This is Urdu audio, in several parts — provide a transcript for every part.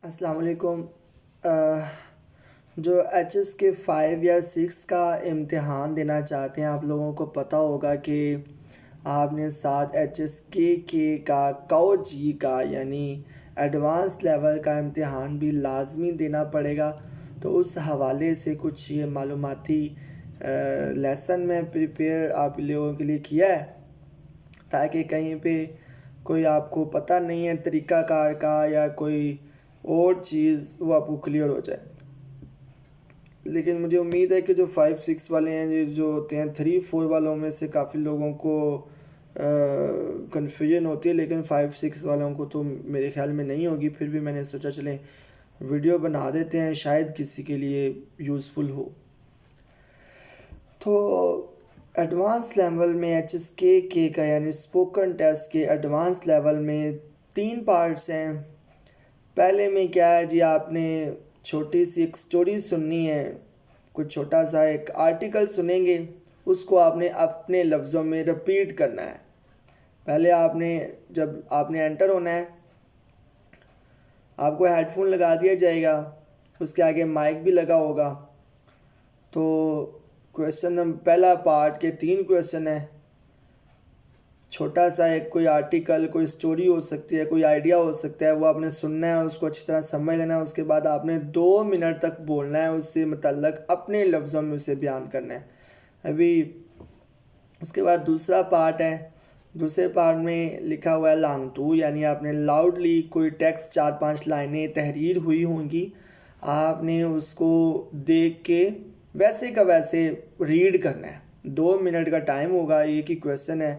السلام علیکم۔ جو ایچ ایس کے 5 یا 6 کا امتحان دینا چاہتے ہیں، آپ لوگوں کو پتہ ہوگا کہ آپ نے ساتھ ایچ ایس کے کا کو جی کا یعنی ایڈوانس لیول کا امتحان بھی لازمی دینا پڑے گا۔ تو اس حوالے سے کچھ یہ معلوماتی لیسن میں پریپیئر آپ لوگوں کے لیے کیا ہے، تاکہ کہیں پہ کوئی آپ کو پتہ نہیں ہے طریقہ کار کا یا کوئی اور چیز وہ آپ کو کلیئر ہو جائے۔ لیکن مجھے امید ہے کہ جو 5 6 والے ہیں، جو ہوتے ہیں 3 4 والوں میں سے کافی لوگوں کو کنفیوژن ہوتی ہے، لیکن 5 6 والوں کو تو میرے خیال میں نہیں ہوگی۔ پھر بھی میں نے سوچا چلیں ویڈیو بنا دیتے ہیں، شاید کسی کے لیے یوزفل ہو۔ تو ایڈوانس لیول میں ایچ ایس کے کا یعنی اسپوکن ٹیسٹ کے ایڈوانس لیول میں 3 پارٹس ہیں۔ پہلے میں کیا ہے جی، آپ نے چھوٹی سی ایک سٹوری سننی ہے، کچھ چھوٹا سا ایک آرٹیکل سنیں گے، اس کو آپ نے اپنے لفظوں میں رپیٹ کرنا ہے۔ پہلے جب آپ نے انٹر ہونا ہے، آپ کو ہیڈ فون لگا دیا جائے گا، اس کے آگے مائک بھی لگا ہوگا۔ تو پہلا پارٹ کے 3 کویسچن ہیں، چھوٹا سا ایک کوئی آرٹیکل، کوئی سٹوری ہو سکتی ہے، کوئی آئیڈیا ہو سکتا ہے، وہ آپ نے سننا ہے، اس کو اچھی طرح سمجھ لینا ہے۔ اس کے بعد آپ نے 2 منٹ تک بولنا ہے، اس سے متعلق اپنے لفظوں میں اسے بیان کرنا ہے۔ اس کے بعد دوسرا پارٹ ہے، دوسرے پارٹ میں لکھا ہوا ہے لانگ تو، یعنی آپ نے لاؤڈلی کوئی ٹیکسٹ 4 5 لائنیں تحریر ہوئی ہوں گی، آپ نے اس کو دیکھ کے ویسے کا ویسے ریڈ کرنا ہے۔ 2 منٹ کا ٹائم ہوگا، ایک ہی کویسچن ہے۔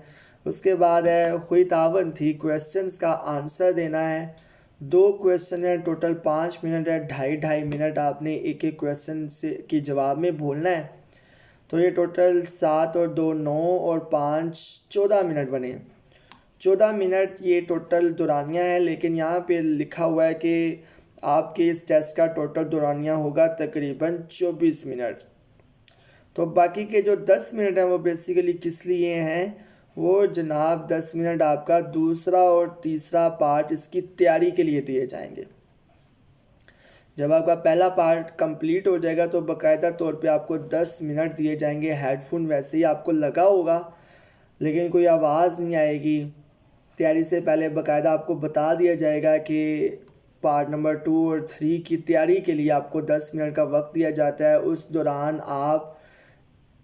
اس کے بعد ہے خطاباً تھی، کویسچنز کا آنسر دینا ہے۔ 2 کویسچن ہے، ٹوٹل 5 منٹ ہے، 2.5 منٹ آپ نے ایک کویسچن کے جواب میں بولنا ہے۔ تو یہ ٹوٹل 7 اور 2 9 اور 5 14 منٹ بنے۔ 14 منٹ یہ ٹوٹل دورانیہ ہے، لیکن یہاں پہ لکھا ہوا ہے کہ آپ کے اس ٹیسٹ کا ٹوٹل دورانیہ ہوگا تقریباً 24 منٹ۔ تو باقی کے جو 10 منٹ ہیں وہ بیسیکلی کس لیے ہیں؟ وہ جناب 10 منٹ آپ کا دوسرا اور تیسرا پارٹ اس کی تیاری کے لیے دیے جائیں گے۔ جب آپ کا پہلا پارٹ کمپلیٹ ہو جائے گا تو باقاعدہ طور پہ آپ کو 10 منٹ دیے جائیں گے۔ ہیڈ فون ویسے ہی آپ کو لگا ہوگا، لیکن کوئی آواز نہیں آئے گی۔ تیاری سے پہلے باقاعدہ آپ کو بتا دیا جائے گا کہ پارٹ نمبر 2 اور 3 کی تیاری کے لیے آپ کو 10 منٹ کا وقت دیا جاتا ہے۔ اس دوران آپ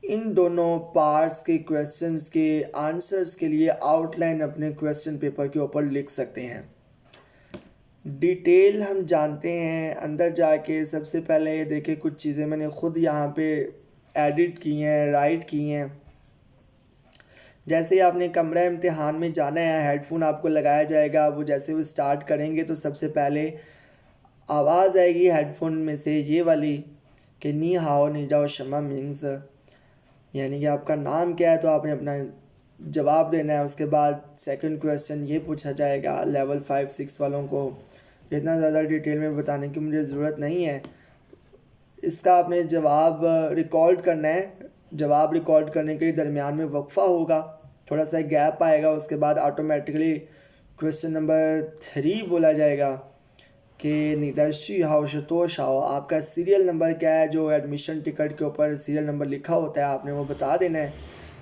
ان دونوں پارٹس کے کویسچنز کے آنسرز کے لیے آؤٹ لائن اپنے کویسچن پیپر کے اوپر لکھ سکتے ہیں۔ ڈیٹیل ہم جانتے ہیں اندر جا کے۔ سب سے پہلے یہ دیکھیں، کچھ چیزیں میں نے خود یہاں پہ ایڈٹ کی ہیں، رائٹ کی ہیں۔ جیسے آپ نے کمرہ امتحان میں جانا ہے، ہیڈ فون آپ کو لگایا جائے گا، وہ جیسے وہ سٹارٹ کریں گے تو سب سے پہلے آواز آئے گی ہیڈ فون میں سے یہ والی کہ نی ہاؤ نی جاؤ شما مینگز، یعنی کہ آپ کا نام کیا ہے، تو آپ نے اپنا جواب دینا ہے۔ اس کے بعد سیکنڈ کویسچن یہ پوچھا جائے گا لیول 5 6 والوں کو۔ اتنا زیادہ ڈیٹیل میں بتانے کی مجھے ضرورت نہیں ہے۔ اس کا آپ نے جواب ریکارڈ کرنا ہے۔ جواب ریکارڈ کرنے کے لیے درمیان میں وقفہ ہوگا، تھوڑا سا گیپ آئے گا۔ اس کے بعد آٹومیٹکلی کویسچن نمبر 3 بولا جائے گا کہ نیدرشی ہاؤ شتوش ہاؤ، آپ کا سیریل نمبر کیا ہے۔ جو ایڈمیشن ٹکٹ کے اوپر سیریل نمبر لکھا ہوتا ہے، آپ نے وہ بتا دینا ہے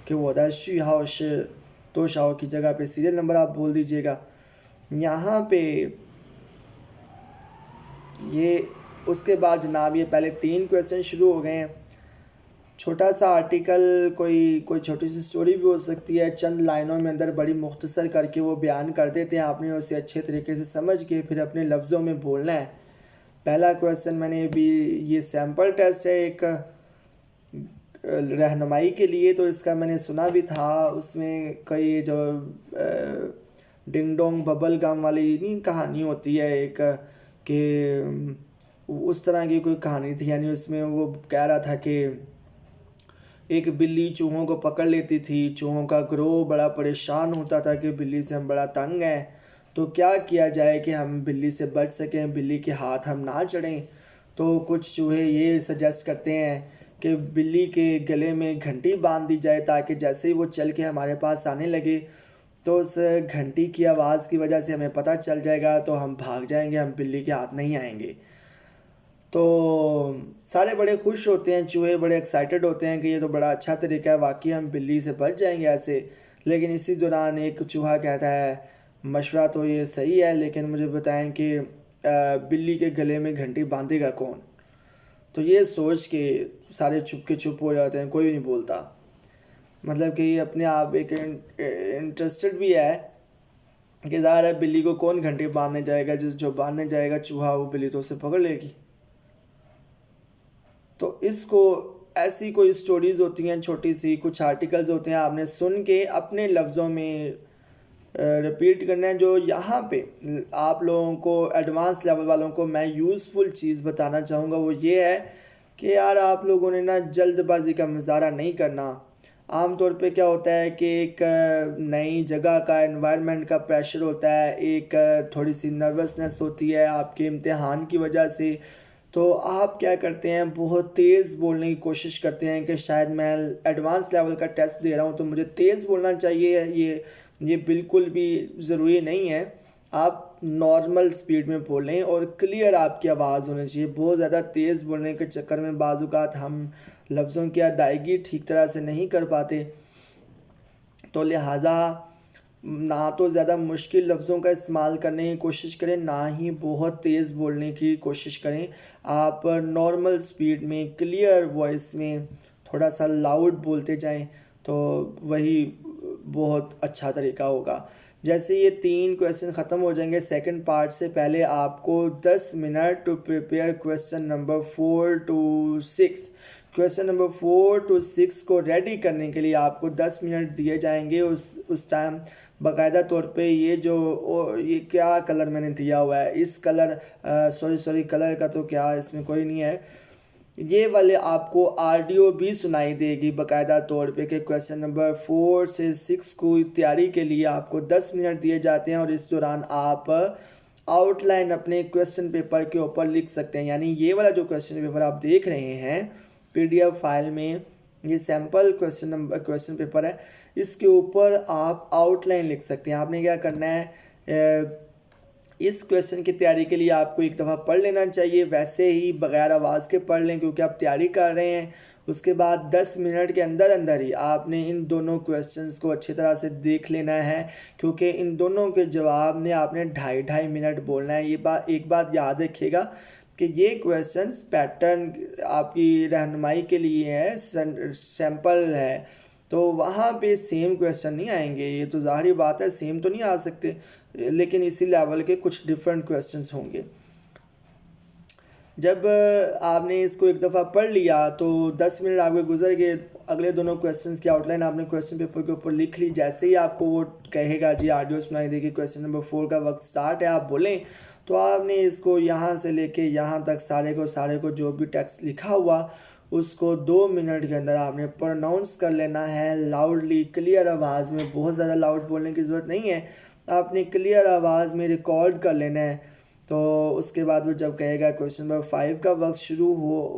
کہ وہ درشی ہاؤ شتوش ہاؤ کی جگہ پہ سیریل نمبر آپ بول دیجئے گا۔ یہاں پہ اس کے بعد جناب یہ پہلے 3 کویسچن شروع ہو گئے ہیں۔ چھوٹا سا آرٹیکل، کوئی چھوٹی سی سٹوری بھی ہو سکتی ہے، چند لائنوں میں اندر بڑی مختصر کر کے وہ بیان کر دیتے ہیں۔ آپ نے اسے اچھے طریقے سے سمجھ کے پھر اپنے لفظوں میں بولنا ہے۔ پہلا کویسچن میں نے بھی، یہ سیمپل ٹیسٹ ہے ایک رہنمائی کے لیے، تو اس کا میں نے سنا بھی تھا۔ اس میں کئی جو ڈنگ ڈونگ ببل گم والی نہیں کہانی ہوتی ہے ایک، کہ اس طرح کی کوئی کہانی تھی، یعنی اس میں وہ کہہ رہا تھا کہ ایک بلی چوہوں کو پکڑ لیتی تھی، چوہوں کا گروہ بڑا پریشان ہوتا تھا کہ بلی سے ہم بڑا تنگ ہیں، تو کیا کیا جائے کہ ہم بلی سے بچ سکیں، بلی کے ہاتھ ہم نہ چڑھیں۔ تو کچھ چوہے یہ سجیسٹ کرتے ہیں کہ بلی کے گلے میں گھنٹی باندھ دی جائے، تاکہ جیسے ہی وہ چل کے ہمارے پاس آنے لگے تو اس گھنٹی کی آواز کی وجہ سے ہمیں پتہ چل جائے گا، تو ہم بھاگ جائیں گے، ہم بلی کے ہاتھ نہیں آئیں گے۔ تو سارے بڑے خوش ہوتے ہیں، چوہے بڑے ایکسائٹڈ ہوتے ہیں کہ یہ تو بڑا اچھا طریقہ ہے، واقعی ہم بلی سے بچ جائیں گے ایسے۔ لیکن اسی دوران ایک چوہا کہتا ہے مشورہ تو یہ صحیح ہے، لیکن مجھے بتائیں کہ بلی کے گلے میں گھنٹی باندھے گا کون؟ تو یہ سوچ کے سارے چپ کے چپ ہو جاتے ہیں، کوئی بھی نہیں بولتا۔ مطلب کہ یہ اپنے آپ ایک انٹرسٹڈ بھی ہے کہ ظاہر ہے بلی کو کون گھنٹی باندھنے جائے گا، جو باندھنے جائے گا چوہا، وہ بلی تو اسے پکڑ لے گی۔ تو اس کو ایسی کوئی سٹوریز ہوتی ہیں چھوٹی سی، کچھ آرٹیکلز ہوتے ہیں، آپ نے سن کے اپنے لفظوں میں رپیٹ کرنا ہے۔ جو یہاں پہ آپ لوگوں کو ایڈوانس لیول والوں کو میں یوزفل چیز بتانا چاہوں گا وہ یہ ہے کہ یار آپ لوگوں نے نا جلد بازی کا مظاہرہ نہیں کرنا۔ عام طور پہ کیا ہوتا ہے کہ ایک نئی جگہ کا انوائرمنٹ کا پریشر ہوتا ہے، ایک تھوڑی سی نروسنس ہوتی ہے آپ کے امتحان کی وجہ سے، تو آپ کیا کرتے ہیں بہت تیز بولنے کی کوشش کرتے ہیں کہ شاید میں ایڈوانس لیول کا ٹیسٹ دے رہا ہوں تو مجھے تیز بولنا چاہیے۔ یہ بالکل بھی ضروری نہیں ہے، آپ نارمل سپیڈ میں بولیں اور کلیئر آپ کی آواز ہونی چاہیے۔ بہت زیادہ تیز بولنے کے چکر میں بعض اوقات ہم لفظوں کی ادائیگی ٹھیک طرح سے نہیں کر پاتے، تو لہٰذا نہ تو زیادہ مشکل لفظوں کا استعمال کرنے کی کوشش کریں، نہ ہی بہت تیز بولنے کی کوشش کریں۔ آپ نارمل سپیڈ میں کلیئر وائس میں تھوڑا سا لاؤڈ بولتے جائیں تو وہی بہت اچھا طریقہ ہوگا۔ جیسے یہ 3 کویسچن ختم ہو جائیں گے سیکنڈ پارٹ سے پہلے آپ کو 10 minute to prepare question number 4 to 6۔ Question number 4 to 6 کو ریڈی کرنے کے لیے آپ کو 10 منٹ دیے جائیں گے۔ اس ٹائم باقاعدہ طور پہ یہ کیا کلر میں نے دیا ہوا ہے، اس کلر سوری کلر کا تو کیا اس میں کوئی نہیں ہے، یہ والے آپ کو آڈیو بھی سنائی دے گی باقاعدہ طور پہ کہ کویسچن نمبر 4 سے 6 کو تیاری کے لیے آپ کو 10 منٹ دیے جاتے ہیں، اور اس دوران آپ آؤٹ لائن اپنے کویسچن پیپر کے اوپر لکھ سکتے ہیں۔ یعنی یہ والا جو کویسچن پیپر آپ دیکھ رہے ہیں PDF فائل میں، یہ سیمپل کویسچن پیپر ہے، اس کے اوپر آپ آؤٹ لائن لکھ سکتے ہیں۔ آپ نے کیا کرنا ہے، اس کویسچن کی تیاری کے لیے آپ کو ایک دفعہ پڑھ لینا چاہیے، ویسے ہی بغیر آواز کے پڑھ لیں کیونکہ آپ تیاری کر رہے ہیں۔ اس کے بعد 10 منٹ کے اندر ہی آپ نے ان دونوں کویسچنز کو اچھی طرح سے دیکھ لینا ہے، کیونکہ ان دونوں کے جواب میں آپ نے 2.5 منٹ بولنا ہے۔ ایک بات یاد رکھیے گا کہ یہ کویسچنز پیٹرن آپ کی رہنمائی کے لیے ہے، سیمپل ہے، تو وہاں پہ سیم کویسچن نہیں آئیں گے، یہ تو ظاہری بات ہے، سیم تو نہیں آ سکتے، لیکن اسی لیول کے کچھ ڈیفرنٹ کویسچنز ہوں گے۔ جب آپ نے اس کو ایک دفعہ پڑھ لیا تو 10 منٹ آپ کے گزر گئے، اگلے دونوں کویسچنز کی آؤٹ لائن آپ نے کویسچن پیپر کے اوپر لکھ لی۔ جیسے ہی آپ کو وہ کہے گا جی آڈیو سنائی دے گی کویسچن نمبر 4 کا وقت سٹارٹ ہے، آپ بولیں، تو آپ نے اس کو یہاں سے لے کے یہاں تک سارے کو جو بھی ٹیکسٹ لکھا ہوا اس کو 2 منٹ کے اندر آپ نے پروناؤنس کر لینا ہے لیاؤڈلی، کلیئر آواز میں۔ بہت زیادہ لاؤڈ بولنے کی ضرورت نہیں ہے، آپ نے کلیئر آواز میں ریکارڈ کر لینا ہے۔ تو اس کے بعد وہ جب کہے گا کویسچن نمبر 5 کا وقت شروع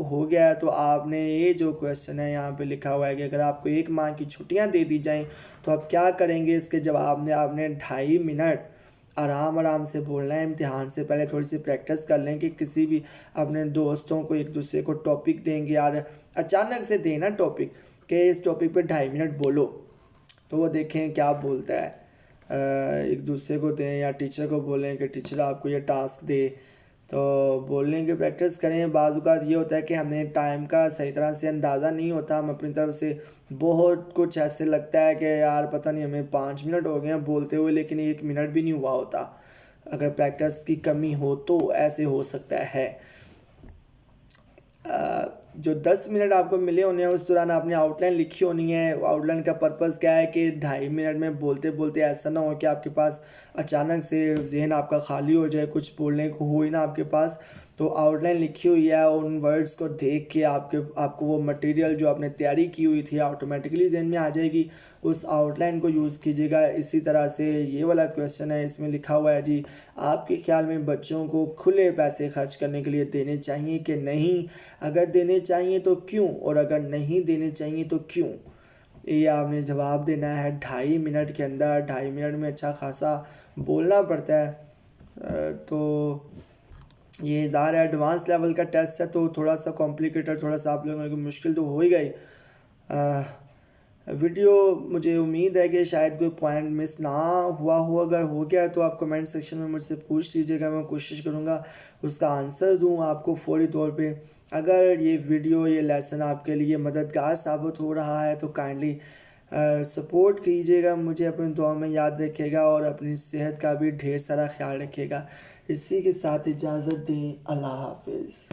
ہو گیا ہے، تو آپ نے یہ جو کویسچن ہے یہاں پہ لکھا ہوا ہے کہ اگر آپ کو 1 ماہ کی چھٹیاں دے دی جائیں تو آپ کیا کریں گے، اس کے جواب میں آپ نے 2.5 منٹ آرام سے بولنا ہے۔ امتحان سے پہلے تھوڑی سی پریکٹس کر لیں کہ کسی بھی اپنے دوستوں کو ایک دوسرے کو ٹاپک دیں گے، یار اچانک سے دیں نا ٹاپک کہ اس ٹاپک پہ 2.5 منٹ بولو، تو وہ دیکھیں کیا بولتا ہے، ایک دوسرے کو دیں یا ٹیچر کو بولیں کہ ٹیچر آپ کو یہ ٹاسک دے، تو بولنے کی پریکٹس کریں۔ بعض اوقات یہ ہوتا ہے کہ ہمیں ٹائم کا صحیح طرح سے اندازہ نہیں ہوتا، ہم اپنی طرف سے بہت کچھ ایسے لگتا ہے کہ یار پتہ نہیں ہمیں 5 منٹ ہو گئے ہیں بولتے ہوئے، لیکن 1 منٹ بھی نہیں ہوا ہوتا۔ اگر پریکٹس کی کمی ہو تو ایسے ہو سکتا ہے۔ جو 10 منٹ آپ کو ملے ہونے ہیں اس دوران آپ نے آؤٹ لائن لکھی ہونی ہے۔ آؤٹ لائن کا پرپز کیا ہے کہ 2.5 منٹ میں بولتے ایسا نہ ہو کہ آپ کے پاس اچانک سے ذہن آپ کا خالی ہو جائے، کچھ بولنے کو ہو ہی نا آپ کے پاس، تو آؤٹ لائن لکھی ہوئی ہے، ان ورڈز کو دیکھ کے آپ کو وہ مٹیریل جو آپ نے تیاری کی ہوئی تھی آٹومیٹکلی ذہن میں آ جائے گی، اس آؤٹ لائن کو یوز کیجیے گا۔ اسی طرح سے یہ والا کویسچن ہے، اس میں لکھا ہوا ہے جی آپ کے خیال میں بچوں کو کھلے پیسے خرچ کرنے کے لیے دینے چاہیے کہ نہیں، اگر دینے چاہیے تو کیوں، اور اگر نہیں دینے چاہیے تو کیوں؟ یہ آپ نے جواب دینا ہے 2.5 منٹ کے اندر. 2.5 منٹ میں اچھا خاصا بولنا پڑتا ہے. تو یہ ظاہر ہے ایڈوانس لیول کا ٹیسٹ ہے تو تھوڑا سا کمپلیکیٹڈ، تھوڑا سا آپ لوگوں کو مشکل تو ہو ہی گئی. ویڈیو مجھے امید ہے کہ شاید کوئی پوائنٹ مس نہ ہوا ہو. اگر ہو گیا تو آپ کمنٹ سیکشن میں مجھ سے پوچھ لیجیے گا، میں کوشش کروں گا اس کا آنسر دوں آپ کو فوری طور پہ. اگر یہ ویڈیو، یہ لیسن آپ کے لیے مددگار ثابت ہو رہا ہے تو کائنڈلی سپورٹ کیجیے گا مجھے، اپنی دعاؤں میں یاد رکھیے گا اور اپنی صحت کا بھی ڈھیر سارا خیال رکھیے گا. اسی کے ساتھ اجازت دیں. اللہ حافظ.